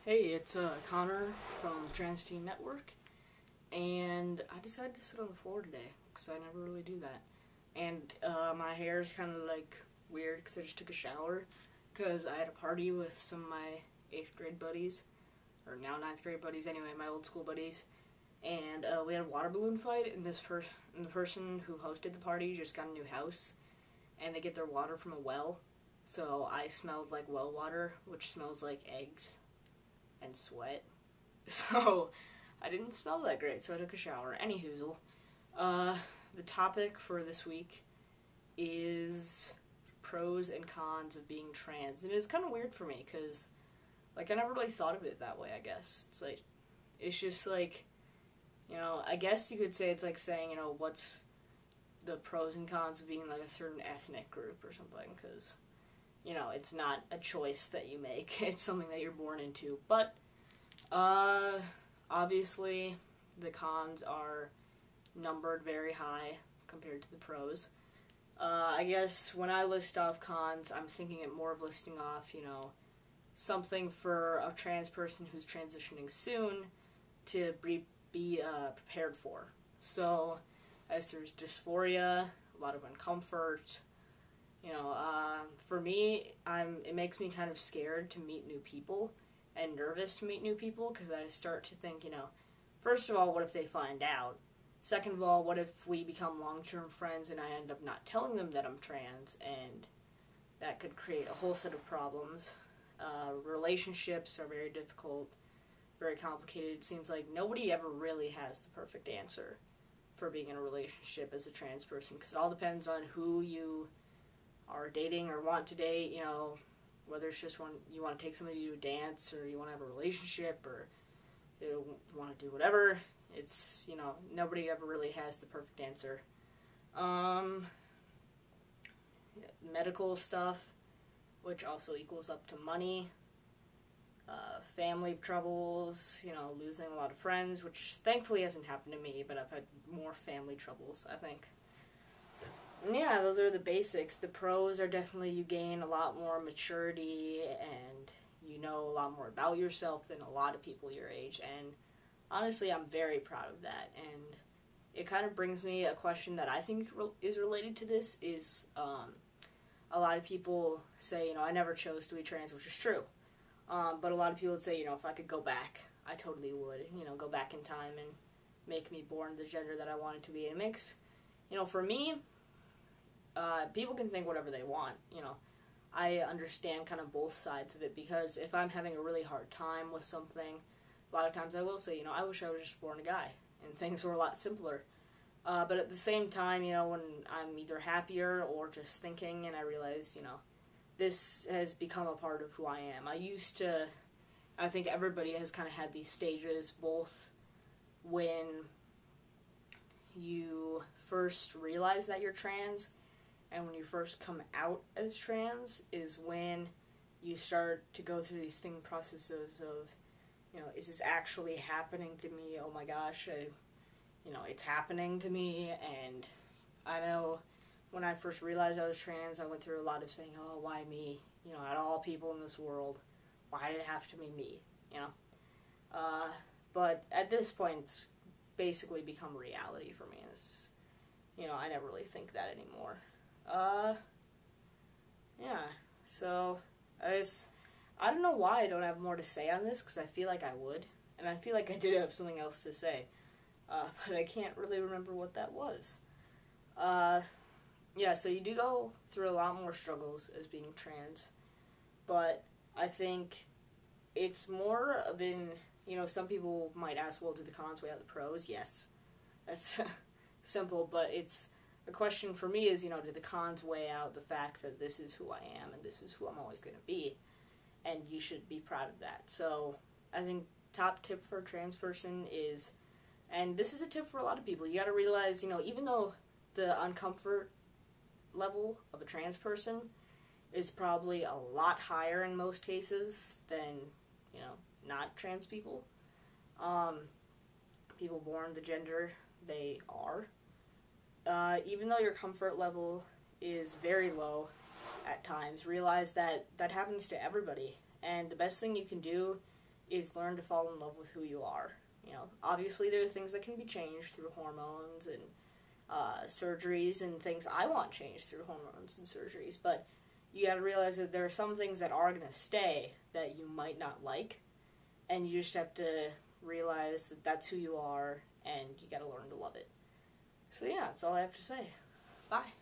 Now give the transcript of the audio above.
Hey, it's Connor from the Trans Teen Network, and I decided to sit on the floor today because I never really do that. And my hair is kind of like weird because I just took a shower because I had a party with some of my 8th grade buddies, or now 9th grade buddies anyway, my old school buddies. And we had a water balloon fight, and the person who hosted the party just got a new house, and they get their water from a well. So I smelled like well water, which smells like eggs and sweat. So I didn't smell that great, so I took a shower. Anyhoozle. The topic for this week is pros and cons of being trans. And it was kind of weird for me, because, like, I never really thought of it that way, I guess. It's just like, I guess you could say it's like saying, what's the pros and cons of being, like, a certain ethnic group or something, because it's not a choice that you make. It's something that you're born into. But, obviously, the cons are numbered very high compared to the pros. I guess when I list off cons, I'm thinking it more of listing off, something for a trans person who's transitioning soon to be prepared for. So, as there's dysphoria, a lot of uncomfort. For me, it makes me kind of scared to meet new people and nervous to meet new people because I start to think, first of all, what if they find out? Second of all, what if we become long-term friends and I end up not telling them that I'm trans, and that could create a whole set of problems. Relationships are very difficult, very complicated. It seems like nobody ever really has the perfect answer for being in a relationship as a trans person because it all depends on who you are dating or want to date, whether it's just you want to take somebody to a dance, or you want to have a relationship, or you want to do whatever. It's, nobody ever really has the perfect answer. Medical stuff, which also equals up to money. Family troubles, losing a lot of friends, which thankfully hasn't happened to me, but I've had more family troubles, I think. And yeah, those are the basics. The pros are definitely you gain a lot more maturity and you know a lot more about yourself than a lot of people your age. And honestly, I'm very proud of that. And it kind of brings me a question that I think is related to this is a lot of people say, I never chose to be trans, which is true. But a lot of people would say, if I could go back, I totally would, go back in time and make me born the gender that I wanted to be. It makes, for me, people can think whatever they want, I understand kind of both sides of it, because if I'm having a really hard time with something, a lot of times I will say, I wish I was just born a guy, and things were a lot simpler. But at the same time, when I'm either happier or just thinking, and I realize, this has become a part of who I am. I think everybody has kind of had these stages, both when you first realize that you're trans, and when you first come out as trans is when you start to go through these processes of, is this actually happening to me? Oh my gosh, it's happening to me. And I know when I first realized I was trans, I went through a lot of saying, oh, why me? Out of all people in this world, why did it have to be me? But at this point, it's basically become reality for me. It's just, I never really think that anymore. Yeah, so, I don't know why I don't have more to say on this, because I feel like I would, and I feel like I did have something else to say, but I can't really remember what that was. Yeah, so you do go through a lot more struggles as being trans, but I think it's more of some people might ask, well, do the cons weigh out the pros? Yes. That's simple, but the question for me is, do the cons weigh out the fact that this is who I am and this is who I'm always going to be, and you should be proud of that. So I think top tip for a trans person is, and this is a tip for a lot of people, you got to realize, even though the uncomfort level of a trans person is probably a lot higher in most cases than, not trans people. People born the gender they are. Even though your comfort level is very low at times, realize that that happens to everybody. And the best thing you can do is learn to fall in love with who you are. You know, obviously there are things that can be changed through hormones and surgeries and things. I want changed through hormones and surgeries, but you got to realize that there are some things that are going to stay that you might not like, and you just have to realize that that's who you are, and you got to learn to love it. So yeah, that's all I have to say. Bye.